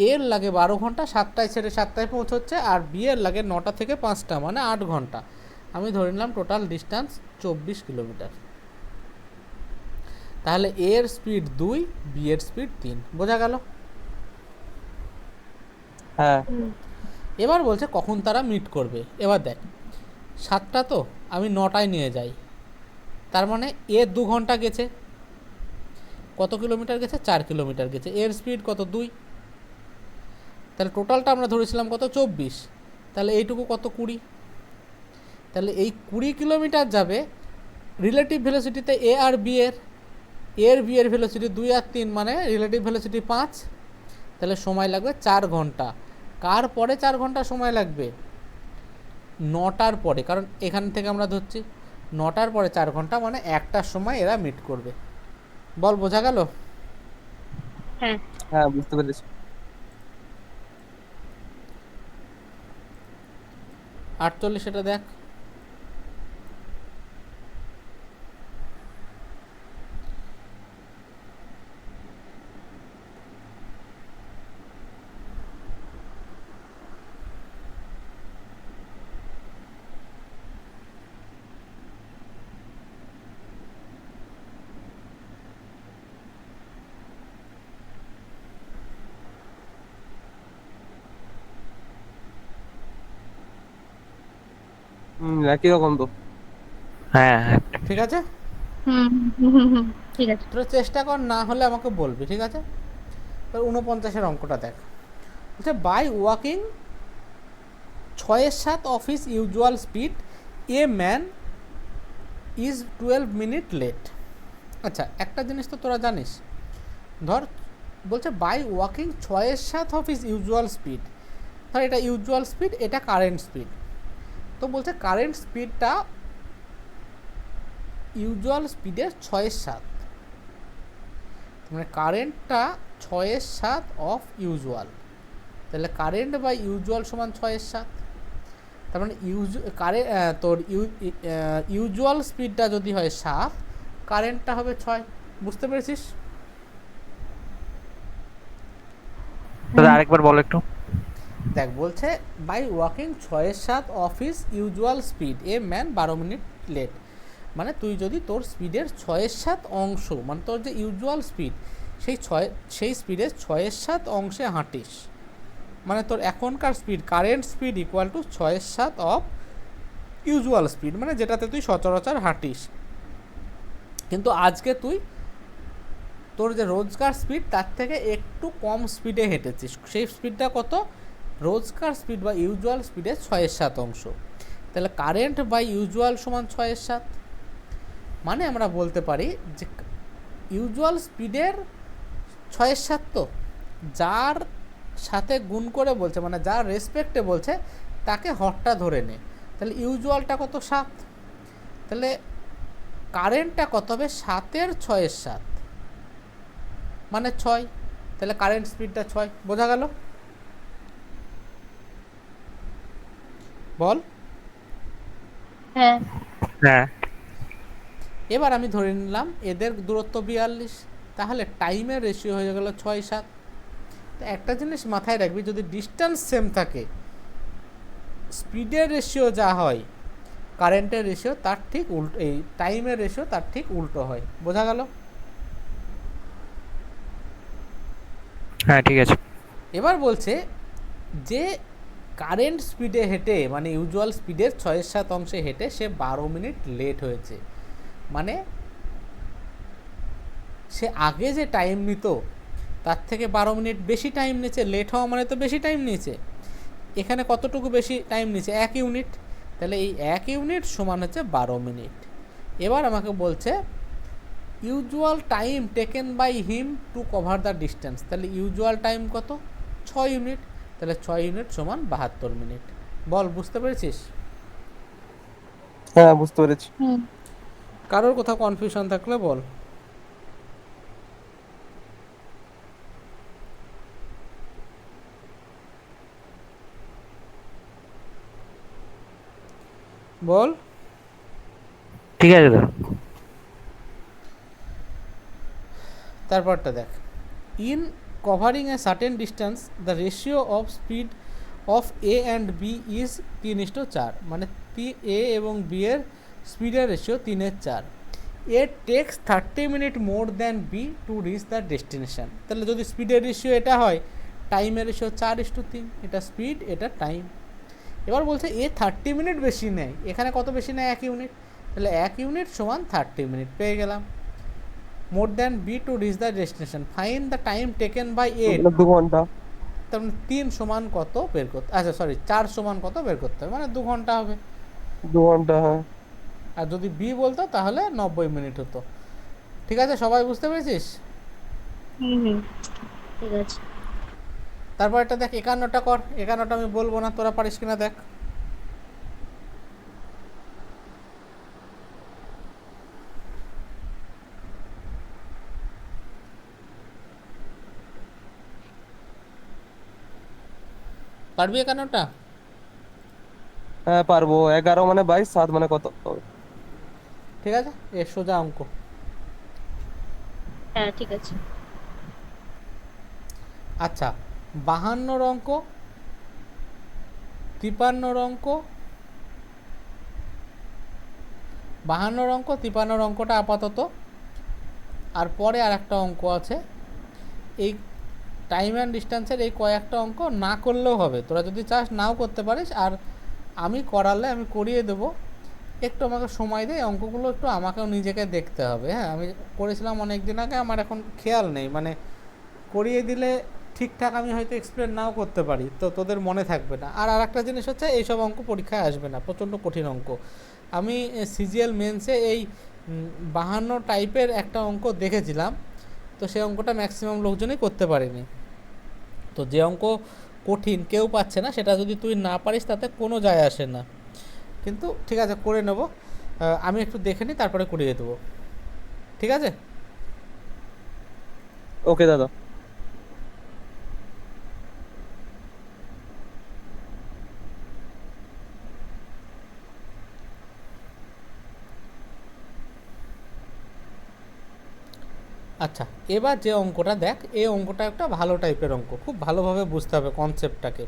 এর লাগে 12 ঘন্টা, 7টায় ছেড়ে 7টায় পৌঁছচ্ছে, আর বি এর লাগে 9টা থেকে 5টা, মানে 8 ঘন্টা। আমি ধরে নিলাম টোটাল ডিস্টেন্স 24 কিলোমিটার। তাহলে এর স্পিড 2, বি এর স্পিড 3, বোঝা গেল? হ্যাঁ এবার বলছে কখন তারা মিট করবে। এবার দেখ, 7টা তো আমি 9টায় নিয়ে যাই, তার মানে এ 2 ঘন্টা গেছে, কত কিলোমিটার গেছে? 4 কিলোমিটার গেছে। এর স্পিড কত? 2। তাহলে টোটালটা আমরা ধরেছিলাম কত? 24। তাহলে এইটুকু কত? 20। তাহলে এই 20 কিলোমিটার যাবে রিলেটিভ ভেলোসিটিতে এ আর বি এর, এর বি এর ভেলোসিটি 2 আর 3, মানে রিলেটিভ ভেলোসিটি 5। তাহলে সময় লাগবে 4 ঘন্টা। কার পরে 4 ঘন্টা সময় লাগবে? 9টার পরে, কারণ এখান থেকে আমরা ধরছি 9টার পরে 4 ঘন্টা, মানে 1টার সময় এরা মিট করবে। বল, বোঝা গেল? হ্যাঁ হ্যাঁ বুঝতে পেরেছি। 48, এটা দেখ। একই রকম তো। হ্যাঁ হ্যাঁ ঠিক আছে, হুম হুম হুম হুম, ঠিক আছে। তোরা চেষ্টা কর, না হলে আমাকে বলবি, ঠিক আছে? এবার 49-এর অঙ্কটা দেখ। বলছে by walking 6-7 of his usual speed a man is 12 minute late. আচ্ছা, একটা জিনিস তো তোরা জানিস, ধর বলছে by walking 6-7 of his usual speed, ধর এটা ইউজুয়াল স্পিড, এটা কারেন্ট স্পিড। তো বলছে কারেন্ট স্পিডটা ইউজুয়াল স্পিডের 6-7, মানে কারেন্টটা 6-7 অফ ইউজুয়াল। তাহলে কারেন্ট বাই ইউজুয়াল সমান 6-7। তার মানে তোর ইউজুয়াল স্পিডটা যদি হয় 7, কারেন্টটা হবে 6। বুঝতে পেরেছিস? দাদা আরেকবার বলো একটু। দেখ বলছে by walking 6-7 of his usual speed a man 12 minute late, মানে তুই যদি তোর স্পিডের 6-7 অংশ, মানে তোর যে ইউজুয়াল স্পিড সেই স্পিডের 6-7 অংশে হাঁটিস, মানে তোর এখনকার speed, current speed equal to 6-7 of usual speed, মানে যেটাতে তুই সচরাচর হাঁটিস। কিন্তু আজকে তুই তোর যে রোজকার স্পিড তার থেকে একটু কম স্পিডে হেঁটেছিস, সেই স্পিডটা কত? রোজকার স্পিড বা ইউজুয়াল স্পিডের 6-7 অংশ। তাহলে কারেন্ট বাই ইউজুয়াল সমান 6-7, মানে আমরা বলতে পারি যে ইউজুয়াল স্পিডের 6-7, তো যার সাথে গুণ করে বলছে, মানে যার রেসপেক্টে বলছে তাকে হরটা ধরে নে। তাহলে ইউজুয়ালটা কত? 7। তাহলে কারেন্টটা কত হবে? 7-এর 6-7, মানে 6। তাহলে কারেন্ট স্পিডটা 6, বোঝা গেল? বল। হ্যাঁ হ্যাঁ এবার আমি ধরে নিলাম এদের দূরত্ব 42, তাহলে টাইমের রেশিও হয়ে গেল 6-7। তো একটা জিনিস মাথায় রাখবি, যদি ডিস্টেন্স সেম থাকে, স্পিডের রেশিও যা হয় কারেন্টের রেশিও তার ঠিক উল্টো, এই টাইমের রেশিও তার ঠিক উল্টো হয়। বোঝা গেল? হ্যাঁ ঠিক আছে। এবার বলছে যে কারেন্ট স্পিডে হেঁটে, মানে ইউজুয়াল স্পিডের 6-7 অংশে হেঁটে সে 12 মিনিট লেট হয়েছে। মানে সে আগে যে টাইম নিত তার থেকে 12 মিনিট বেশি টাইম নিয়েছে। লেট হওয়া মানে তো বেশি টাইম নিয়েছে। এখানে কতটুকু বেশি টাইম নিয়েছে? 1 ইউনিট। তাহলে এই 1 ইউনিট সমান হচ্ছে 12 মিনিট। এবার আমাকে বলছে usual time taken by him to cover the distance. তাহলে ইউজুয়াল টাইম কত? 6 ইউনিট। তাহলে 6 ইউনিট সমান 72 মিনিট। বল, বুঝতে পেরেছিস? হ্যাঁ বুঝতে পেরেছি। কারোর কোথাও কনফিউশন থাকলে বল। বল। ঠিক আছে দাদা। তারপরটা দেখ, in covering a certain distance the ratio of speed of A and B is 3:4। মানে এ এবং বি এর স্পিডের ratio 3:4। A takes 30 minute more than B to reach the destination. তাহলে যদি স্পিডের রেশিও এটা হয়, টাইমের রেশিও 4:3। এটা স্পিড, এটা টাইম। এবার বলছে এ 30 মিনিট বেশি নেয়। এখানে কত বেশি নেয়? 1 ইউনিট। তাহলে 1 ইউনিট সমান 30 মিনিট পেয়ে গেলাম। More than B to reach the destination, find the time taken by A. 2 ঘন্টা। তার মানে 3 সমান কত বের করতে, আচ্ছা সরি 4 সমান কত বের করতে হবে, মানে 2 ঘন্টা হবে। 2 ঘন্টা, হ্যাঁ। আর যদি বি বলতো তাহলে 90 মিনিট হতো। ঠিক আছে, সবাই বুঝতে পেরেছিস? ঠিক আছে। তারপর এটা দেখ, 51টা কর। 51টা আমি বলবো না, তোরা পারিস কিনা দেখ। পারবি 51টা? হ্যাঁ পারবো। 11 মানে 22, 7 মানে কত? ঠিক আছে, এ সোজা অঙ্ক। হ্যাঁ ঠিক আছে। আচ্ছা, 52 অঙ্ক, 53 অঙ্ক, 52 অঙ্ক, 53 অঙ্কটা আপাতত। আর পরে আর একটা অঙ্ক আছে, এই টাইম অ্যান্ড ডিস্টেন্সের এই কয়েকটা অঙ্ক না করলেও হবে, তোরা যদি চাস নাও করতে পারিস। আর আমি করালে আমি করিয়ে দেবো, একটু আমাকে সময় দে। অঙ্কগুলো একটু আমাকেও নিজেকে দেখতে হবে। হ্যাঁ, আমি করেছিলাম অনেক দিন আগে, আমার এখন খেয়াল নেই, মানে করিয়ে দিলে ঠিকঠাক আমি হয়তো এক্সপ্লেন নাও করতে পারি, তো তোদের মনে থাকবে না। আর একটা জিনিস হচ্ছে, এইসব অঙ্ক পরীক্ষায় আসবে না, প্রচণ্ড কঠিন অঙ্ক। আমি সিজিএল মেন্সে এই 52 টাইপের একটা অঙ্ক দেখেছিলাম, তো সেই অঙ্কটা ম্যাক্সিমাম লোকজনই করতে পারেনি। তো যে অঙ্ক কঠিন কেউ পাচ্ছে না, সেটা যদি তুই না পারিস তাতে কোনো যায় আসে না। কিন্তু ঠিক আছে, করে নেব। আমি একটু দেখে নিই, তারপরে করিয়ে দেবো। ঠিক আছে? ওকে দাদা। আচ্ছা, এবার যে অঙ্কটা দেখ, এই অঙ্কটা একটা ভালো টাইপের অঙ্ক, খুব ভালোভাবে বুঝতে হবে কনসেপ্টটাকে।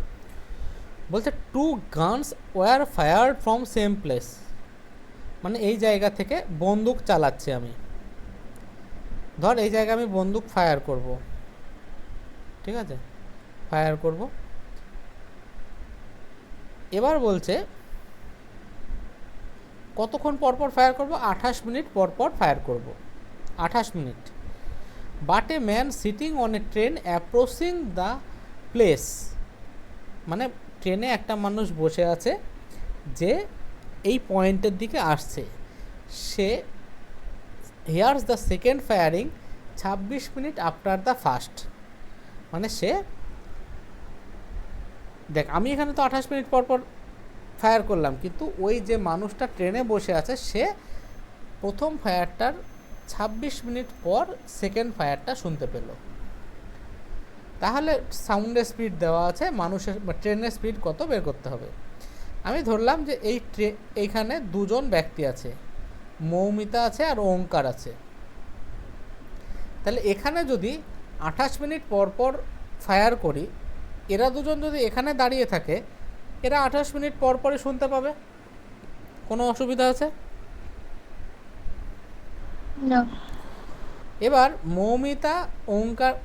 বলছে two guns were fired from same place. মানে এই জায়গা থেকে বন্দুক চালাচ্ছি আমি। ধর এই জায়গায় আমি বন্দুক ফায়ার করব, ঠিক আছে, ফায়ার করব। এবার বলছে কতক্ষণ পরপর ফায়ার করব? 28 মিনিট পরপর ফায়ার করব, 28 minute. But a man sitting on a train approaching the place. মানে ট্রেনে একটা মানুষ বসে আছে যে এই পয়েন্টের দিকে আসছে, সে hears the second firing 26 minute after the first. মানে সে দেখ, আমি এখানে তো 28 মিনিট পর পর ফায়ার করলাম, কিন্তু ওই যে মানুষটা ট্রেনে বসে আছে সে প্রথম ফায়ারটার 26 মিনিট পর সেকেন্ড ফায়ারটা শুনতে পেল। তাহলে সাউন্ডের স্পিড দেওয়া আছে, মানুষের ট্রেনের স্পিড কত বের করতে হবে। আমি ধরলাম যে এইখানে দুজন ব্যক্তি আছে, মৌমিতা আছে আর ওঙ্কার আছে। তাহলে এখানে যদি 28 মিনিট পর পর ফায়ার করি, এরা দুজন যদি এখানে দাঁড়িয়ে থাকে, এরা 28 মিনিট পর পরই শুনতে পাবে। কোনো অসুবিধা আছে? না। এবার মৌমিতা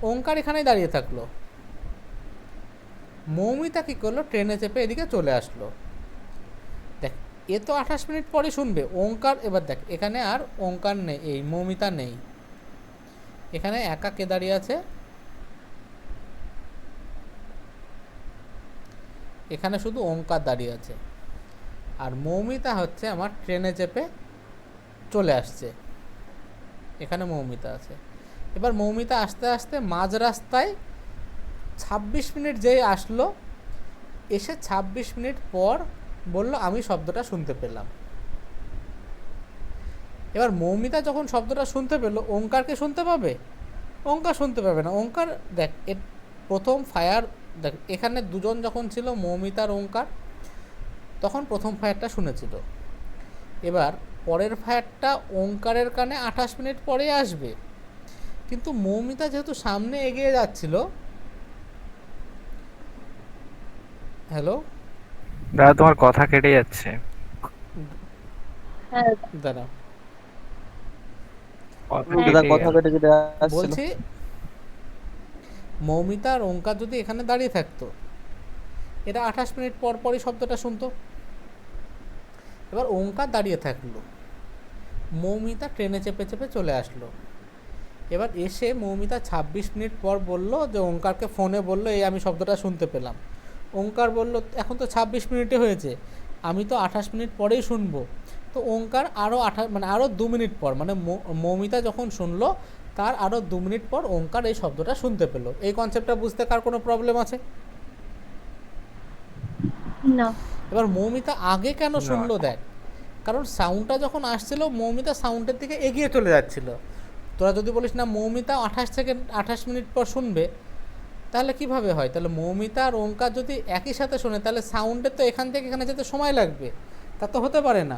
ওঙ্কার এখানেই দাঁড়িয়ে থাকলো। মৌমিতা কী করলো, ট্রেনে চেপে এদিকে চলে আসলো। দেখ, এ তো 28 মিনিট পরে শুনবে। ওঙ্কার, এবার দেখ এখানে আর ওঙ্কার নেই, এই মৌমিতা নেই, এখানে একা কে দাঁড়িয়ে আছে, এখানে শুধু ওঙ্কার দাঁড়িয়ে আছে। আর মৌমিতা হচ্ছে আমার ট্রেনে চেপে চলে আসছে, এখানে মৌমিতা আছে। এবার মৌমিতা আস্তে আস্তে মাঝ রাস্তায় 26 মিনিট যেই আসলো, এসে 26 মিনিট পর বলল আমি শব্দটা শুনতে পেলাম। এবার মৌমিতা যখন শব্দটা শুনতে পেল, ওঙ্কারকে শুনতে পাবে? ওঙ্কার শুনতে পাবে না। ওঙ্কার দেখ, প্রথম ফায়ার দেখ, এখানে দুজন যখন ছিল মৌমিতার ওঙ্কার, তখন প্রথম ফায়ারটা শুনেছিল। এবার পরের ফায়ারটা ওঙ্কারের কানে 28 মিনিট পরে আসবে, কিন্তু মৌমিতা যেহেতু সামনে এগিয়ে যাচ্ছিল। হ্যালো দাদা, তোমার কথা কেটে যাচ্ছে। হ্যাঁ দাঁড়া, দাদা কথা কেটে কেটে আসছিল। বলছি মৌমিতা আর ওঙ্কার যদি এখানে দাঁড়িয়ে থাকতো, এরা 28 মিনিট পর পরই শব্দটা শুনতো। এবার ওঙ্কার দাঁড়িয়ে থাকলো, মৌমিতা ট্রেনে চেপে চেপে চলে আসলো। এবার এসে মৌমিতা 26 মিনিট পর বলল যে ওঙ্কারকে ফোনে বলল এই আমি শব্দটা শুনতে পেলাম। ওঙ্কার বলল এখন তো 26 মিনিটে হয়েছে, আমি তো 28 মিনিট পরেই শুনবো। তো ওঙ্কার আরও আরও 2 মিনিট পর, মানে মৌমিতা যখন শুনলো তার আরও 2 মিনিট পর ওঙ্কার এই শব্দটা শুনতে পেলো। এই কনসেপ্টটা বুঝতে কার কোনো প্রবলেম আছে? না। এবার মৌমিতা আগে কেন শুনলো দেখ, কারণ সাউন্ডটা যখন আসছিল মৌমিতা সাউন্ডের দিকে এগিয়ে চলে যাচ্ছিল। তোরা যদি বলিস না মৌমিতা 28 মিনিট পর শুনবে, তাহলে কিভাবে হয়? তাহলে মৌমিতা আর ওঙ্কার যদি একই সাথে শোনে, তাহলে সাউন্ডের তো এখান থেকে এখানে যেতে সময় লাগবে, তা তো হতে পারে না।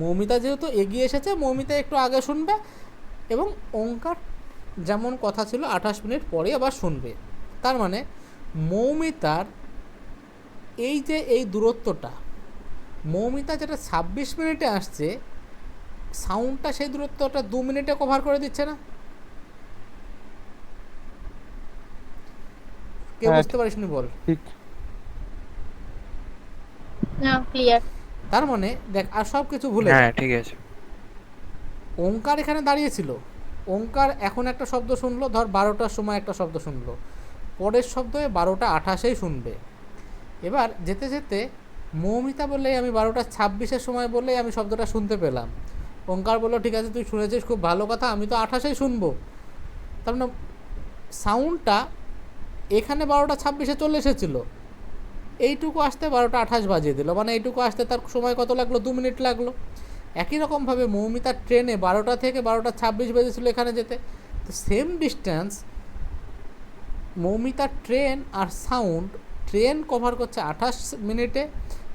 মৌমিতা যেহেতু এগিয়ে এসেছে, মৌমিতা একটু আগে শুনবে, এবং ওঙ্কার যেমন কথা ছিল 28 মিনিট পরে আবার শুনবে। তার মানে মৌমিতার এই যে এই দূরত্বটা, মৌমিতা যেটা 26 মিনিটে আসছে, সাউন্ডটা সেই দূরত্বটা 2 মিনিটে কভার করে দিচ্ছে না? কেউ বুঝতে পারিস নি বল? ঠিক। না, ক্লিয়ার। তার মানে দেখ, আর সব কিছু ভুলে হ্যাঁ ঠিক আছে। ওঙ্কার এখানে দাঁড়িয়েছিল, ওঙ্কার এখন একটা শব্দ শুনলো, ধর 12টার সময় একটা শব্দ শুনলো, পরের শব্দ 12:28 শুনবে। এবার যেতে যেতে মৌমিতা বললেই আমি 12:26 সময় বললেই আমি শব্দটা শুনতে পেলাম। ওঙ্কার বললো ঠিক আছে তুই শুনেছিস, খুব ভালো কথা, আমি তো 28 শুনবো। তার মানে সাউন্ডটা এখানে 12:26 চলে এসেছিলো, এইটুকু আসতে 12:28 বাজিয়ে দিল, মানে এইটুকু আসতে তার সময় কত লাগলো? 2 মিনিট লাগলো। একই রকমভাবে মৌমিতার ট্রেনে 12টা থেকে 12:26 বেজেছিল এখানে যেতে। তো সেম ডিস্টেন্স মৌমিতার ট্রেন আর সাউন্ড, ট্রেন কভার করছে 28 মিনিটে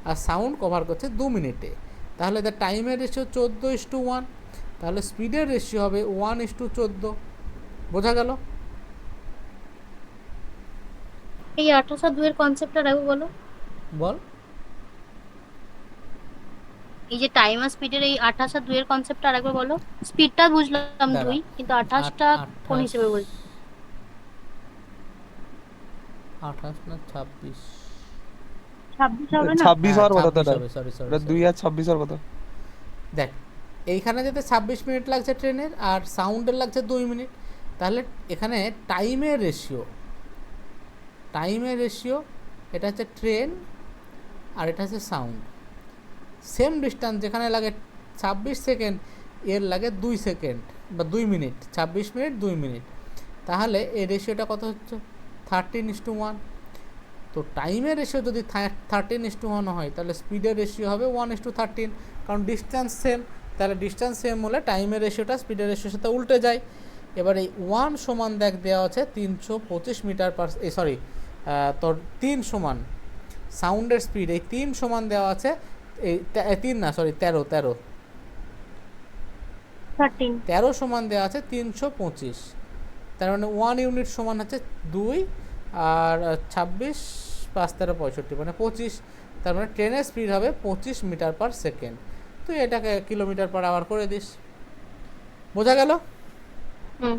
আর সাউন্ড কভার করছে 2 মিনিটে। তাহলে তার টাইমের রেশিও 14:1, তাহলে স্পিডের রেশিও হবে 1:14। বোঝা গেল? এই 28 আর 2 এর কনসেপ্টটা রাখবো বলো। বল। এই যে টাইম আর স্পিডের এই 28 আর 2 এর কনসেপ্টটা রাখবো বলো। স্পিডটা বুঝলাম দাঁড়া। 2, কিন্তু 28টা কোন হিসেবে বলছি? 28 না 26? 26 হবে না? 26 হওয়ার কথা তো, সরি সরি। 2 আর 26 হওয়ার কথা। দেখ, এইখানে যেতে 26 মিনিট লাগছে ট্রেনের, আর সাউন্ডের লাগছে 2 মিনিট। তাহলে এখানে টাইমের রেশিও এটা হচ্ছে ট্রেন আর এটা হচ্ছে সাউন্ড। সেম ডিস্টেন্স, যেখানে লাগে 26 সেকেন্ড এর লাগে 2 সেকেন্ড বা 2 মিনিট, 26 মিনিট 2 মিনিট। তাহলে এই রেশিওটা কত হচ্ছে? 13:1। তো টাইমের রেশিও যদি 13:1 হয়, তাহলে স্পিডের রেশিও হবে 1:13, কারণ ডিস্টেন্স সেম। তাহলে ডিস্টেন্স সেম হলে টাইমের রেশিওটা স্পিডের রেশিওর সাথে উল্টে যায়। এবার এই 1 সমান দেখ দেওয়া আছে 325 মিটার পার, সরি তোর 3 সমান সাউন্ডের স্পিড, এই 3 সমান দেওয়া আছে এই 3 না সরি 13 13। 13 সমান দেওয়া আছে 325, তার মানে 1 ইউনিট সমান হচ্ছে 2, আর 26 5 13 65 মানে 25, তার মানে ট্রেনের স্পিড হবে 25 মিটার পার সেকেন্ড। তুই এটাকে কিলোমিটার পার আওয়ার করে দিস। বোঝা গেল? হুম,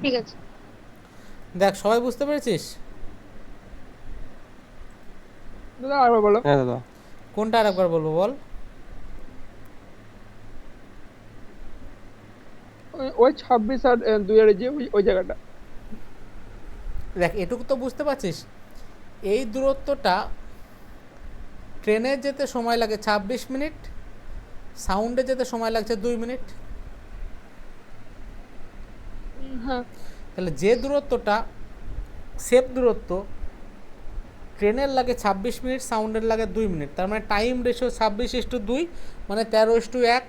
ঠিক আছে। দেখ সবাই বুঝতে পেরেছিস? দাদা আরেকবার বলো। হ্যাঁ দাদা। কোনটা আরেকবার বলবো বল? ওই 26 আর 2 এর যে ওই জায়গাটা। দেখ এটুকু তো বুঝতে পারছিস, এই দূরত্বটা ট্রেনে যেতে সময় লাগে 26 মিনিট, সাউন্ডে যেতে সময় লাগছে 2 মিনিট। হ্যাঁ তাহলে যে দূরত্বটা সেফ দূরত্ব, ট্রেনের লাগে 26 মিনিট, সাউন্ডের লাগে 2 মিনিট, তার মানে টাইম রেশিও 26:2 মানে 13:1।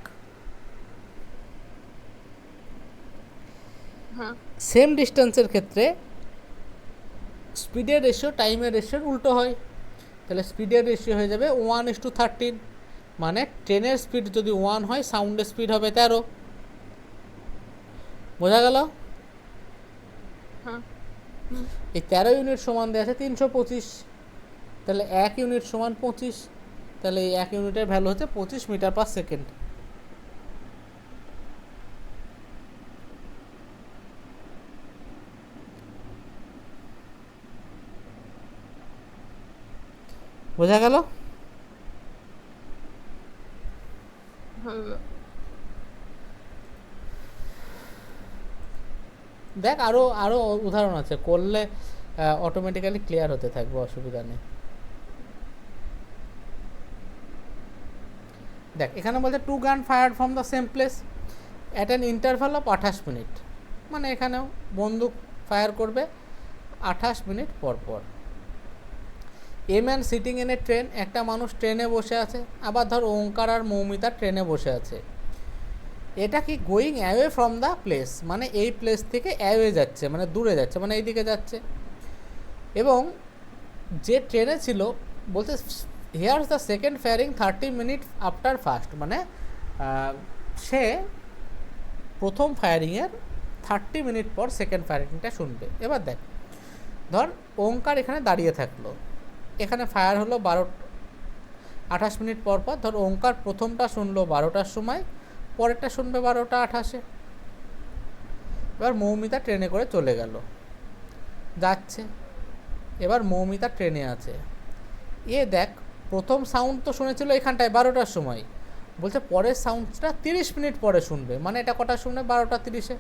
হ্যাঁ সেম ডিস্টেন্সের ক্ষেত্রে স্পিডের রেশিও টাইমের রেশিওর উল্টো হয়। তাহলে স্পিডের রেশিও হয়ে যাবে 1:13, মানে ট্রেনের স্পিড যদি 1 হয়, সাউন্ডের স্পিড হবে 13। বোঝা গেল? হ্যাঁ এই 13 ইউনিট সমান দেওয়া আছে 325, তাহলে 1 ইউনিট সমান 25, তাহলে এই 1 ইউনিটের ভ্যালু হচ্ছে 25 মিটার পার সেকেন্ড। বোঝা গেল? হ্যাঁ দাদা। দেখ আরও আরও উদাহরণ আছে, করলে অটোমেটিক্যালি ক্লিয়ার হতে থাকবে, অসুবিধা নেই। দেখ এখানে বলছে 2 gun fired from the same place at an interval of 28 minute, মানে এখানেও বন্দুক ফায়ার করবে 28 মিনিট পর পর। A man sitting in a train, একটা মানুষ ট্রেনে বসে আছে। আবার ধর ওঙ্কার আর মৌমিতা ট্রেনে বসে আছে। এটা কি going away from the place, মানে এই প্লেস থেকে অ্যাওয়ে যাচ্ছে, মানে দূরে যাচ্ছে, মানে এইদিকে যাচ্ছে। এবং যে ট্রেনে ছিল বলতে here's the second firing 30 minute after first, মানে সে প্রথম ফায়ারিংয়ের 30 মিনিট পর সেকেন্ড ফায়ারিংটা শুনবে। এবার দেখ, ধর ওঙ্কার এখানে দাঁড়িয়ে থাকলো, এখানে ফায়ার হলো 28 মিনিট পর পর। ধর ওঙ্কার প্রথমটা শুনলো 12টার সময়, পরেরটা শুনবে 12:28। এবার মৌমিতা ট্রেনে করে চলে গেল, যাচ্ছে। এবার মৌমিতা ট্রেনে আছে, এ দেখ প্রথম সাউন্ড তো শুনেছিল এখানটায় 12টার সময়, বলছে পরের সাউন্ডটা 30 মিনিট পরে শুনবে, মানে এটা কটা শুনবে 12:30-এ।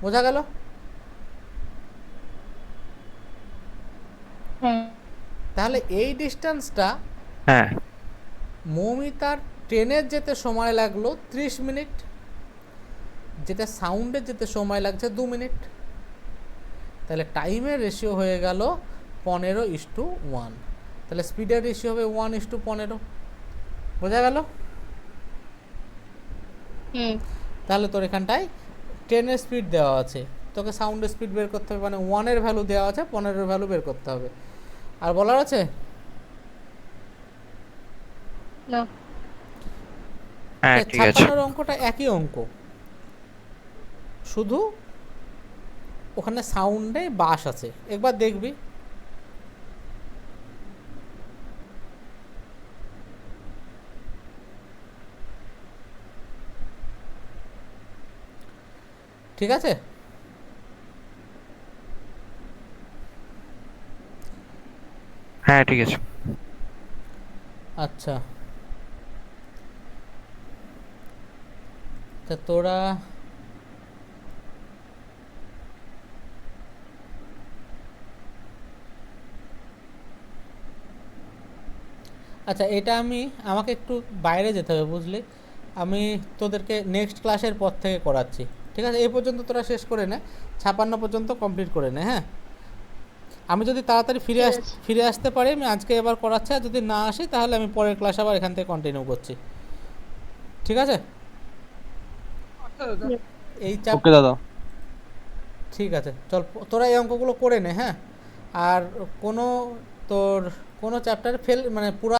বোঝা গেল? হ্যাঁ। তাহলে এই ডিস্টেন্সটা হ্যাঁ মৌমিতার ট্রেনের যেতে সময় লাগলো 30 মিনিট, যেটা সাউন্ডে যেতে সময় লাগছে 2 মিনিট। তাহলে টাইমের রেশিও হয়ে গেল 15:1, তাহলে স্পিডের রেশিও হবে 1:15। বোঝা গেল? হুম। তাহলে তোর এখানটায় ট্রেনের স্পিড দেওয়া আছে, তোকে সাউন্ডের স্পিড বের করতে হবে, মানে 1-এর ভ্যালু দেওয়া আছে, 15-এর ভ্যালু বের করতে হবে। আর বলার আছে? না। হ্যাঁ ঠিক আছে 56 অঙ্কটা একই অঙ্ক, শুধু ওখানে সাউন্ডে বাস আছে। একবার দেখবি। ঠিক আছে? হ্যাঁ ঠিক আছে আচ্ছা, তা তোরা আচ্ছা, এটা আমাকে একটু বাইরে যেতে হবে, বুঝলি? আমি তোদেরকে নেক্সট ক্লাসের পর থেকে করাচ্ছি, ঠিক আছে? এই পর্যন্ত তোরা শেষ করে নে, 56 পর্যন্ত কমপ্লিট করে নে। হ্যাঁ, আমি যদি তাড়াতাড়ি ঠিক আছে। ফিরে আসতে পারি আমি আজকে এবার করাচ্ছি, আর যদি না আসি তাহলে আমি পরের ক্লাস আবার এখান থেকে কন্টিনিউ করছি, ঠিক আছে? আচ্ছা দাদা। এই চাপ ওকে দাদা। ঠিক আছে, চল তোরা এই অঙ্কগুলো করে নে। হ্যাঁ, আর কোনো তোর কোনো চ্যাপ্টার ফেল মানে পুরা